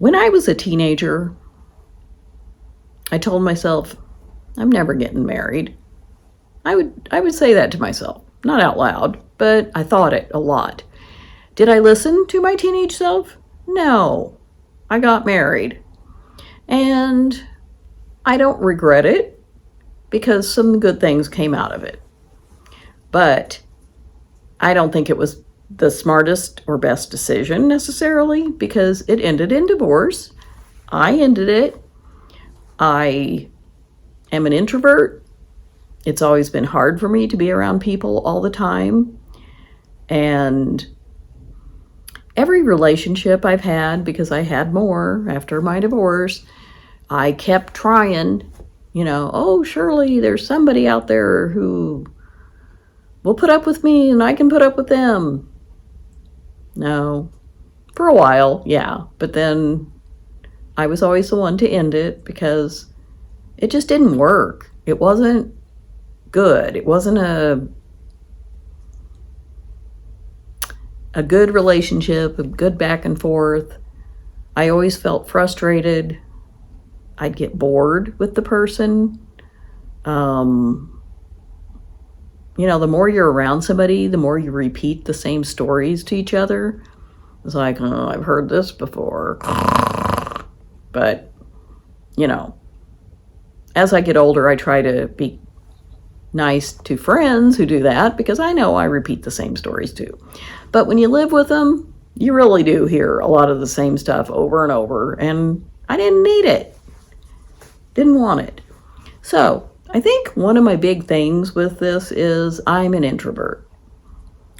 When I was a teenager, I told myself, I'm never getting married. I would say that to myself, not out loud, but I thought it a lot. Did I listen to my teenage self? No. I got married. And I don't regret it because some good things came out of it. But I don't think it was the smartest or best decision necessarily because it ended in divorce. I ended it. I am an introvert. It's always been hard for me to be around people all the time. And every relationship I've had, because I had more after my divorce, I kept trying, oh, surely there's somebody out there who will put up with me and I can put up with them. No. For a while, yeah. But then I was always the one to end it because it just didn't work. It wasn't good. It wasn't a good relationship, a good back and forth. I always felt frustrated. I'd get bored with the person. The more you're around somebody, the more you repeat the same stories to each other. It's like, oh, I've heard this before. But, as I get older, I try to be nice to friends who do that because I know I repeat the same stories too. But when you live with them, you really do hear a lot of the same stuff over and over, and I didn't need it. Didn't want it. So I think one of my big things with this is I'm an introvert.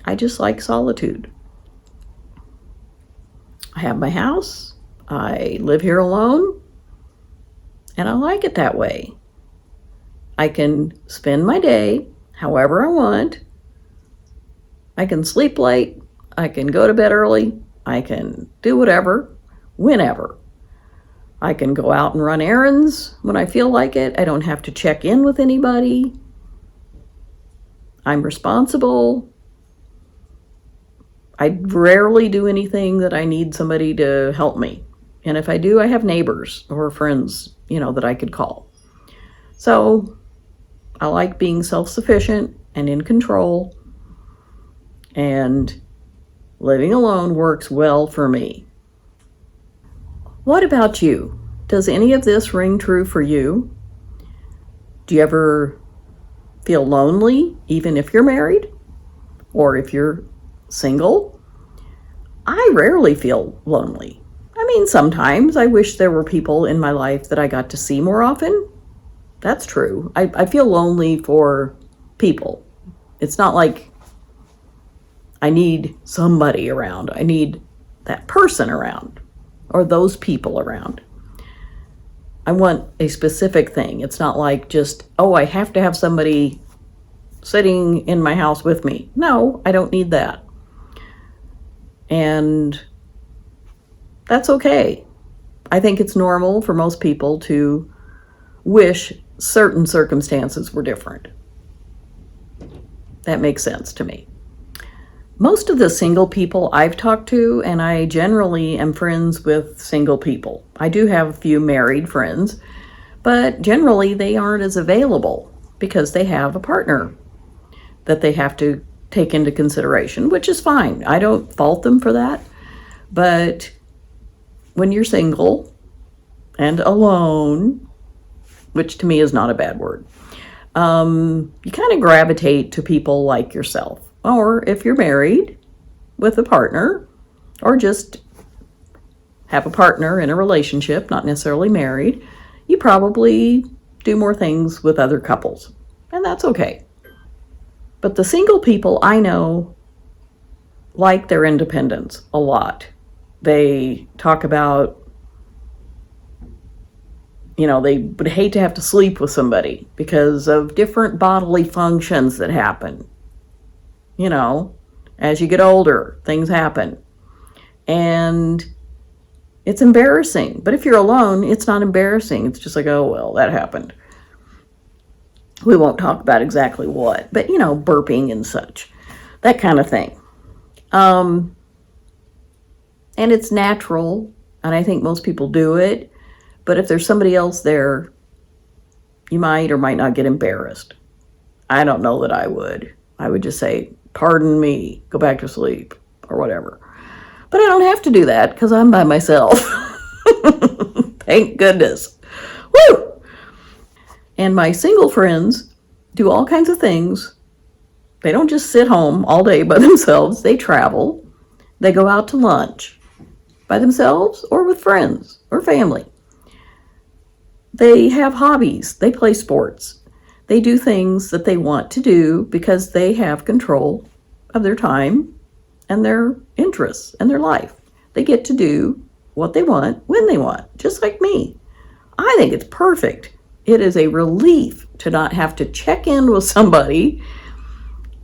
I just like solitude. I have my house. I live here alone, and I like it that way. I can spend my day however I want. I can sleep late. I can go to bed early. I can do whatever, whenever. I can go out and run errands when I feel like it. I don't have to check in with anybody. I'm responsible. I rarely do anything that I need somebody to help me. And if I do, I have neighbors or friends, that I could call. So I like being self-sufficient and in control. And living alone works well for me. What about you? Does any of this ring true for you? Do you ever feel lonely, even if you're married? Or if you're single? I rarely feel lonely. Sometimes I wish there were people in my life that I got to see more often. That's true. I feel lonely for people. It's not like I need somebody around. I need that person around or those people around. I want a specific thing. It's not like just, I have to have somebody sitting in my house with me. No, I don't need that. And that's okay. I think it's normal for most people to wish certain circumstances were different. That makes sense to me. Most of the single people I've talked to, and I generally am friends with single people. I do have a few married friends, but generally they aren't as available because they have a partner that they have to take into consideration, which is fine. I don't fault them for that. But when you're single and alone, which to me is not a bad word, you kind of gravitate to people like yourself. Or if you're married with a partner, or just have a partner in a relationship, not necessarily married, you probably do more things with other couples. And that's okay. But the single people I know like their independence a lot. They talk about, they would hate to have to sleep with somebody because of different bodily functions that happen. As you get older, things happen. And it's embarrassing. But if you're alone, it's not embarrassing. It's just like, oh, well, that happened. We won't talk about exactly what, but, burping and such, that kind of thing. And it's natural And I think most people do it. But if there's somebody else there, you might or might not get embarrassed. I don't know that I would. I would just say, pardon me, go back to sleep, or whatever. But I don't have to do that because I'm by myself. Thank goodness. Woo! And my single friends do all kinds of things. They don't just sit home all day by themselves. They travel. They go out to lunch by themselves or with friends or family. They have hobbies. They play sports. They do things that they want to do because they have control of their time and their interests and their life. They get to do what they want when they want, just like me. I think it's perfect. It is a relief to not have to check in with somebody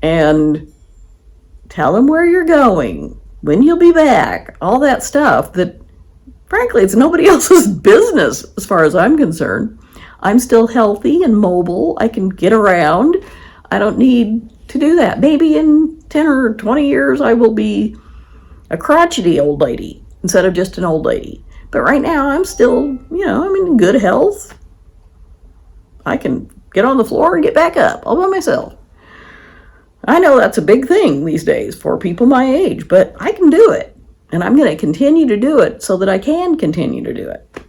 and tell them where you're going, when you'll be back, all that stuff that, frankly, it's nobody else's business as far as I'm concerned. I'm still healthy and mobile. I can get around. I don't need to do that. Maybe in 10 or 20 years, I will be a crotchety old lady instead of just an old lady. But right now, I'm still, I'm in good health. I can get on the floor and get back up all by myself. I know that's a big thing these days for people my age, but I can do it. And I'm going to continue to do it so that I can continue to do it.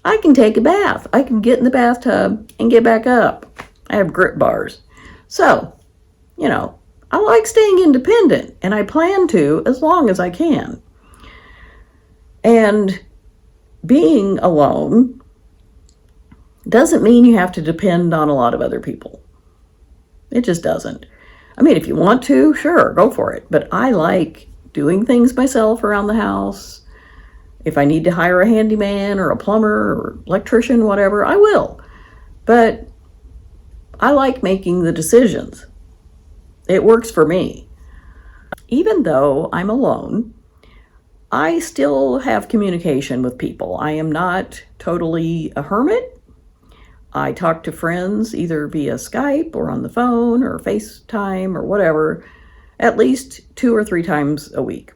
I can take a bath. I can get in the bathtub and get back up. I have grip bars. So, I like staying independent, and I plan to as long as I can. And being alone doesn't mean you have to depend on a lot of other people. It just doesn't. I mean, if you want to, sure, go for it. But I like doing things myself around the house. If I need to hire a handyman or a plumber or electrician, whatever, I will. But I like making the decisions. It works for me. Even though I'm alone, I still have communication with people. I am not totally a hermit. I talk to friends either via Skype or on the phone or FaceTime or whatever, at least 2 or 3 times a week.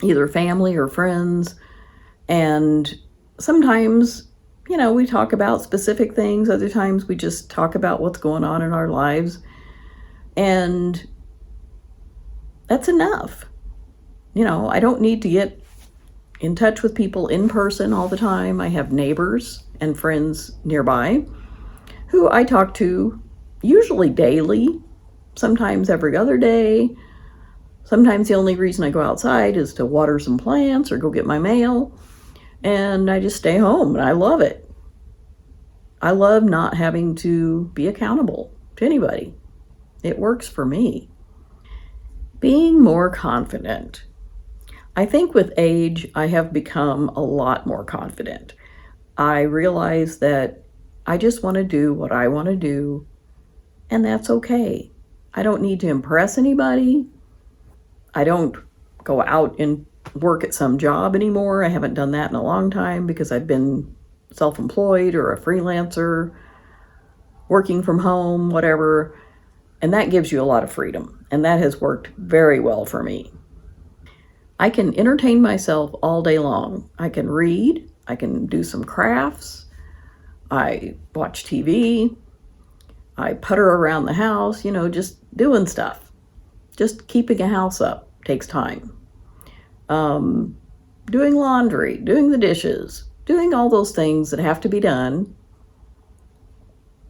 Either family or friends. And sometimes, we talk about specific things. Other times we just talk about what's going on in our lives. And that's enough. I don't need to get in touch with people in person all the time. I have neighbors and friends nearby who I talk to usually daily, sometimes every other day. Sometimes the only reason I go outside is to water some plants or go get my mail. And I just stay home, and I love it. I love not having to be accountable to anybody. It works for me. Being more confident. I think with age, I have become a lot more confident. I realize that I just want to do what I want to do, and that's okay. I don't need to impress anybody. I don't go out and work at some job anymore. I haven't done that in a long time because I've been self-employed or a freelancer, working from home, whatever. And that gives you a lot of freedom. And that has worked very well for me. I can entertain myself all day long. I can read. I can do some crafts. I watch TV. I putter around the house, just doing stuff. Just keeping a house up takes time. Doing laundry, doing the dishes, doing all those things that have to be done.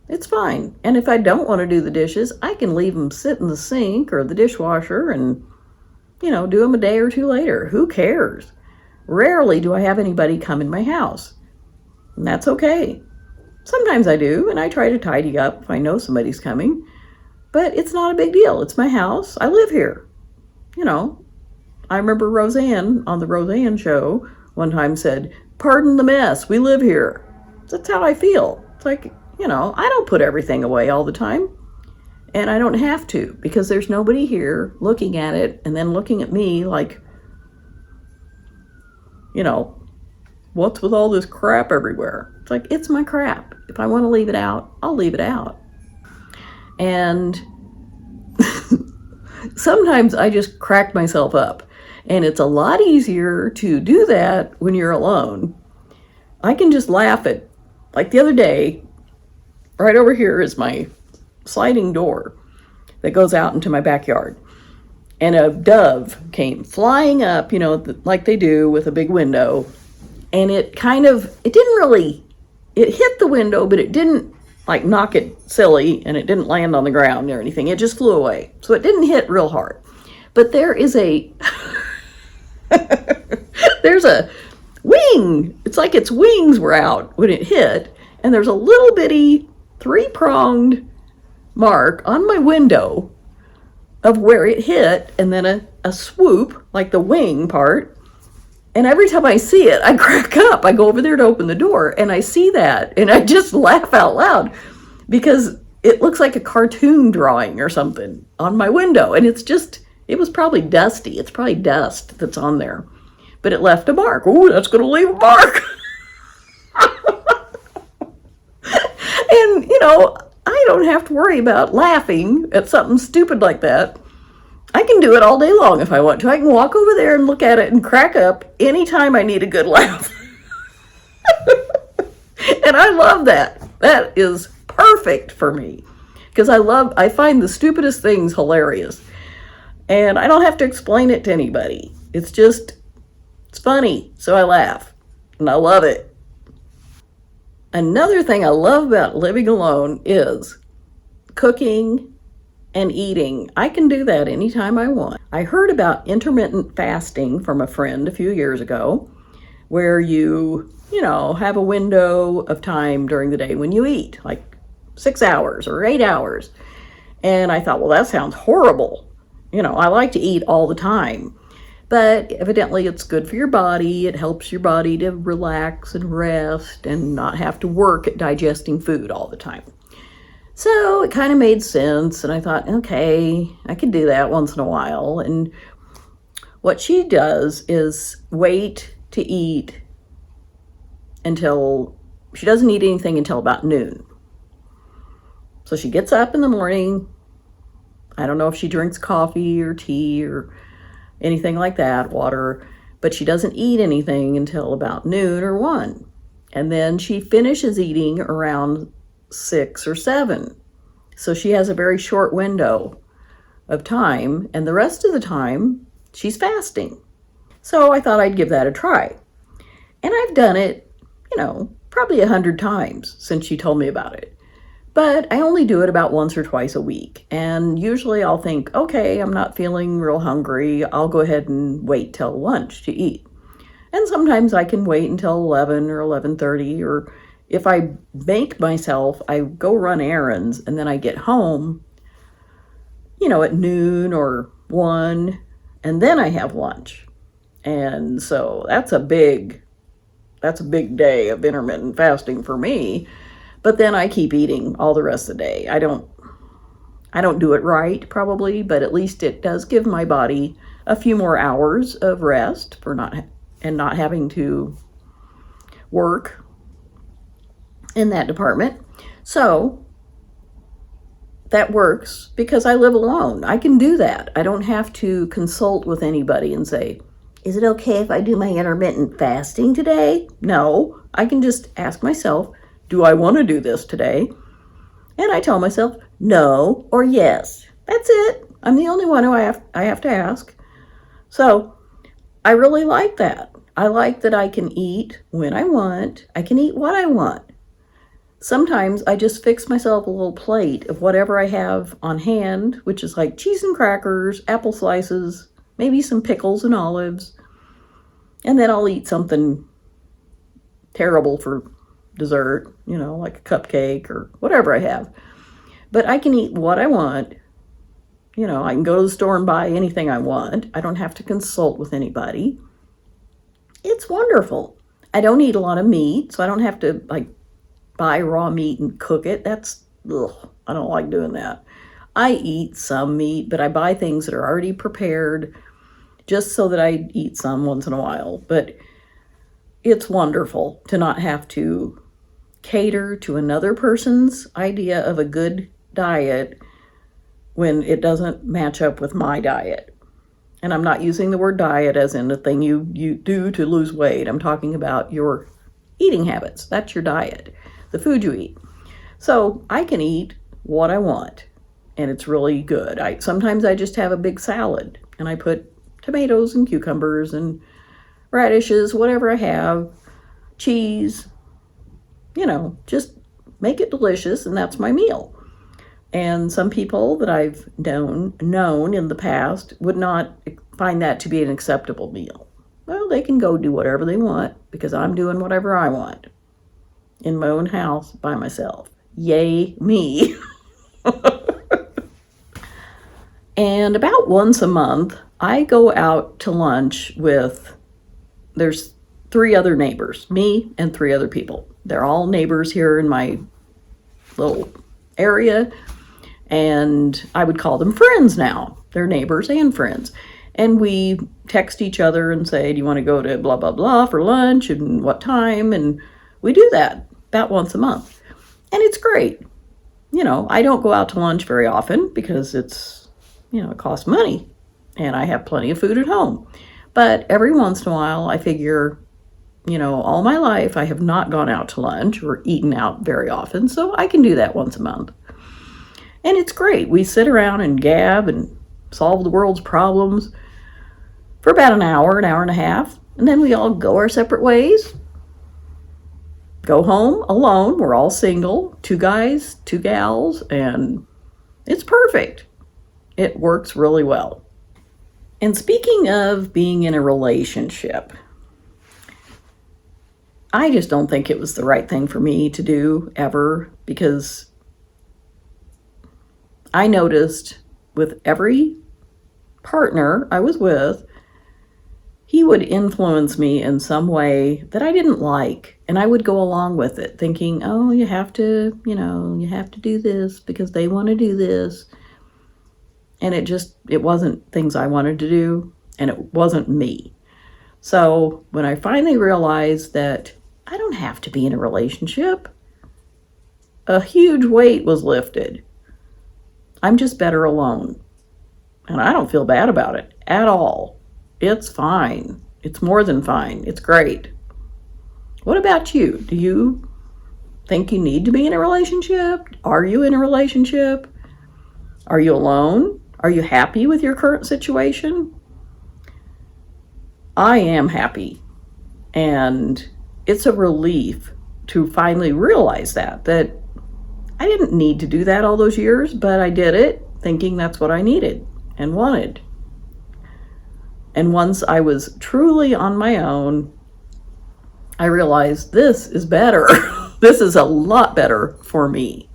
It's fine. And if I don't want to do the dishes, I can leave them sit in the sink or the dishwasher and, do them a day or 2 later. Who cares? Rarely do I have anybody come in my house. And that's okay. Sometimes I do, and I try to tidy up if I know somebody's coming. But it's not a big deal. It's my house. I live here. I remember Roseanne on the Roseanne show one time said, "Pardon the mess, we live here." That's how I feel. It's like, I don't put everything away all the time. And I don't have to, because there's nobody here looking at it and then looking at me like, what's with all this crap everywhere? It's like, it's my crap. If I want to leave it out, I'll leave it out. And sometimes I just crack myself up. And it's a lot easier to do that when you're alone. I can just laugh at, like the other day, right over here is my sliding door that goes out into my backyard. And a dove came flying up, like they do with a big window. And it hit the window, but it didn't like knock it silly, and it didn't land on the ground or anything. It just flew away. So it didn't hit real hard. But there's a wing. It's like its wings were out when it hit, and there's a little bitty 3-pronged mark on my window of where it hit, and then a swoop, like the wing part. And every time I see it, I crack up. I go over there to open the door, and I see that, and I just laugh out loud because it looks like a cartoon drawing or something on my window. And it was probably dusty. It's probably dust that's on there. But it left a mark. Oh, that's going to leave a mark. And, I don't have to worry about laughing at something stupid like that. I can do it all day long if I want to. I can walk over there and look at it and crack up anytime I need a good laugh. And I love that. That is perfect for me because I find the stupidest things hilarious. And I don't have to explain it to anybody. It's funny, so I laugh. And I love it. Another thing I love about living alone is cooking and eating. I can do that anytime I want. I heard about intermittent fasting from a friend a few years ago, where you have a window of time during the day when you eat, like 6 hours or 8 hours. And I thought, well, that sounds horrible. I like to eat all the time. But evidently it's good for your body. It helps your body to relax and rest and not have to work at digesting food all the time. So it kind of made sense, and I thought, okay, I could do that once in a while. And what she does is wait to eat until she doesn't eat anything until about noon. So she gets up in the morning. I don't know if she drinks coffee or tea or anything like that, water, but she doesn't eat anything until about noon or 1. And then she finishes eating around 6 or 7. So she has a very short window of time, and the rest of the time she's fasting. So I thought I'd give that a try. And I've done it, probably 100 times since she told me about it. But I only do it about once or twice a week. And usually I'll think, okay, I'm not feeling real hungry. I'll go ahead and wait till lunch to eat. And sometimes I can wait until 11 or 11:30, or if I make myself, I go run errands and then I get home, at noon or 1, and then I have lunch. And so that's a big day of intermittent fasting for me. But then I keep eating all the rest of the day. I don't do it right, probably, but at least it does give my body a few more hours of rest for not having to work in that department. So that works because I live alone. I can do that. I don't have to consult with anybody and say, is it okay if I do my intermittent fasting today? No, I can just ask myself, do I want to do this today? And I tell myself no or yes. That's it. I'm the only one who I have to ask. So I really like that. I like that I can eat when I want. I can eat what I want. Sometimes I just fix myself a little plate of whatever I have on hand, which is like cheese and crackers, apple slices, maybe some pickles and olives. And then I'll eat something terrible for dessert, like a cupcake or whatever I have. But I can eat what I want. I can go to the store and buy anything I want. I don't have to consult with anybody. It's wonderful. I don't eat a lot of meat, so I don't have to buy raw meat and cook it. I don't like doing that. I eat some meat, but I buy things that are already prepared just so that I eat some once in a while. But it's wonderful to not have to cater to another person's idea of a good diet when it doesn't match up with my diet. And I'm not using the word diet as in the thing you do to lose weight. I'm talking about your eating habits. That's your diet, the food you eat. So I can eat what I want, and it's really good. Sometimes I just have a big salad, and I put tomatoes and cucumbers and radishes, whatever I have, cheese, just make it delicious, and that's my meal. And some people that I've known in the past would not find that to be an acceptable meal. Well, they can go do whatever they want because I'm doing whatever I want in my own house by myself. Yay, me. And about once a month, I go out to lunch there's 3 other neighbors, me and 3 other people. They're all neighbors here in my little area, and I would call them friends now. They're neighbors and friends. And we text each other and say, do you want to go to blah, blah, blah for lunch and what time? And we do that about once a month. And it's great. I don't go out to lunch very often because it costs money and I have plenty of food at home. But every once in a while, I figure, all my life I have not gone out to lunch or eaten out very often, so I can do that once a month. And it's great. We sit around and gab and solve the world's problems for about an hour and a half, and then we all go our separate ways. Go home alone. We're all single, 2 guys, 2 gals, and it's perfect. It works really well. And speaking of being in a relationship, I just don't think it was the right thing for me to do ever, because I noticed with every partner I was with, he would influence me in some way that I didn't like, and I would go along with it thinking, oh, you have to do this because they want to do this. And it wasn't things I wanted to do, and it wasn't me. So when I finally realized that I don't have to be in a relationship, a huge weight was lifted. I'm just better alone. And I don't feel bad about it at all. It's fine. It's more than fine. It's great. What about you? Do you think you need to be in a relationship? Are you in a relationship? Are you alone? Are you happy with your current situation? I am happy. And it's a relief to finally realize that I didn't need to do that all those years, but I did it thinking that's what I needed and wanted. And once I was truly on my own, I realized this is better. This is a lot better for me.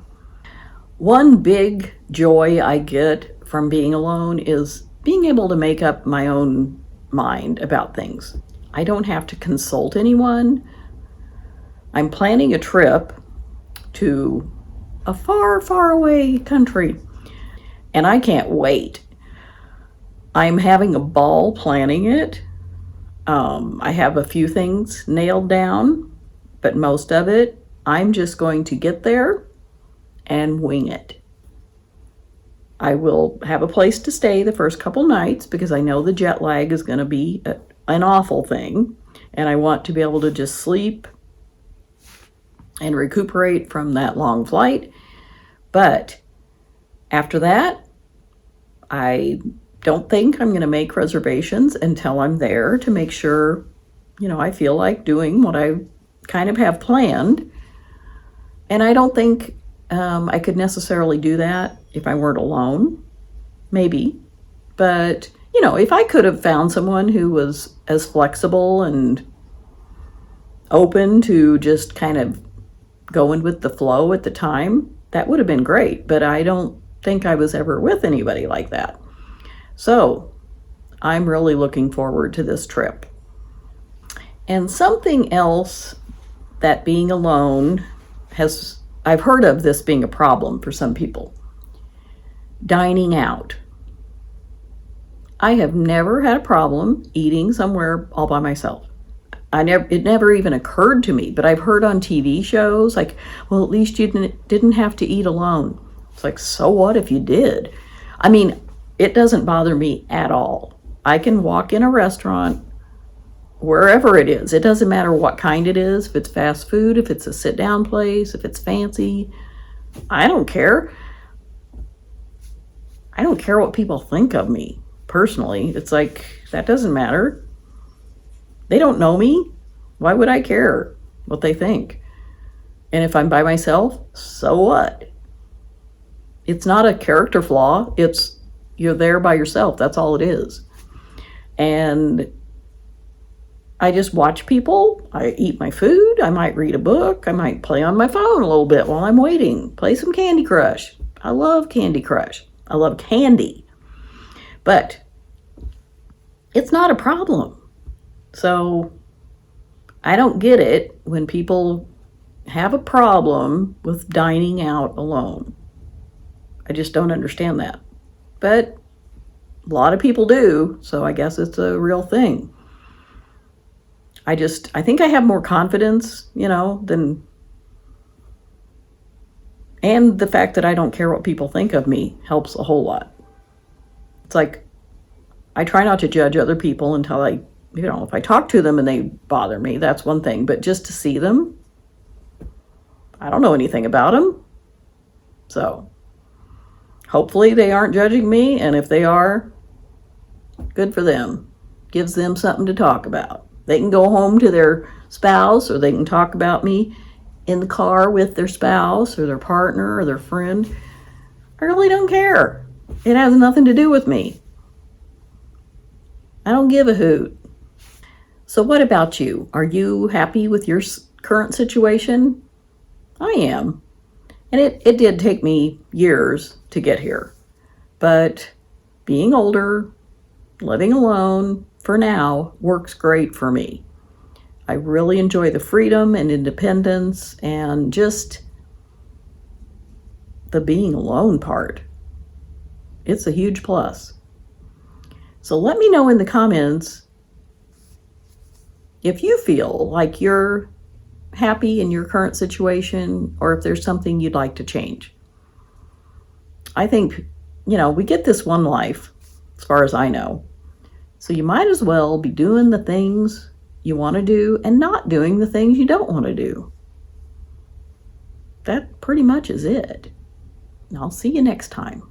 One big joy I get from being alone is being able to make up my own mind about things. I don't have to consult anyone. I'm planning a trip to a far, far away country, and I can't wait. I'm having a ball planning it. I have a few things nailed down, but most of it, I'm just going to get there and wing it. I will have a place to stay the first couple nights because I know the jet lag is going to be an awful thing, and I want to be able to just sleep and recuperate from that long flight. But after that, I don't think I'm going to make reservations until I'm there to make sure, I feel like doing what I kind of have planned. And I don't think I could necessarily do that if I weren't alone. Maybe. But, if I could have found someone who was as flexible and open to just kind of going with the flow at the time, that would have been great. But I don't think I was ever with anybody like that. So I'm really looking forward to this trip. And something else that being alone I've heard of this being a problem for some people. Dining out. I have never had a problem eating somewhere all by myself. It never even occurred to me, but I've heard on TV shows like, well, at least you didn't have to eat alone. It's like, so what if you did? I mean, it doesn't bother me at all. I can walk in a restaurant, wherever it is. It doesn't matter what kind it is, if it's fast food, if it's a sit down place, if it's fancy. I don't care. I don't care what people think of me personally. It's like, that doesn't matter. They don't know me. Why would I care what they think? And if I'm by myself, so what? It's not a character flaw. It's you're there by yourself. That's all it is. And I just watch people. I eat my food. I might read a book. I might play on my phone a little bit while I'm waiting. Play some Candy Crush. I love Candy Crush. I love candy. But it's not a problem. So I don't get it when people have a problem with dining out alone. I just don't understand that. But a lot of people do, so I guess it's a real thing. I think I have more confidence, than, and the fact that I don't care what people think of me helps a whole lot. It's like, I try not to judge other people until if I talk to them and they bother me, that's one thing. But just to see them, I don't know anything about them. So hopefully they aren't judging me. And if they are, good for them. Gives them something to talk about. They can go home to their spouse, or they can talk about me in the car with their spouse or their partner or their friend. I really don't care. It has nothing to do with me. I don't give a hoot. So what about you? Are you happy with your current situation? I am. And it did take me years to get here. But being older, living alone, for now, works great for me. I really enjoy the freedom and independence and just the being alone part. It's a huge plus. So let me know in the comments if you feel like you're happy in your current situation, or if there's something you'd like to change. I think, we get this one life, as far as I know. So you might as well be doing the things you want to do and not doing the things you don't want to do. That pretty much is it. And I'll see you next time.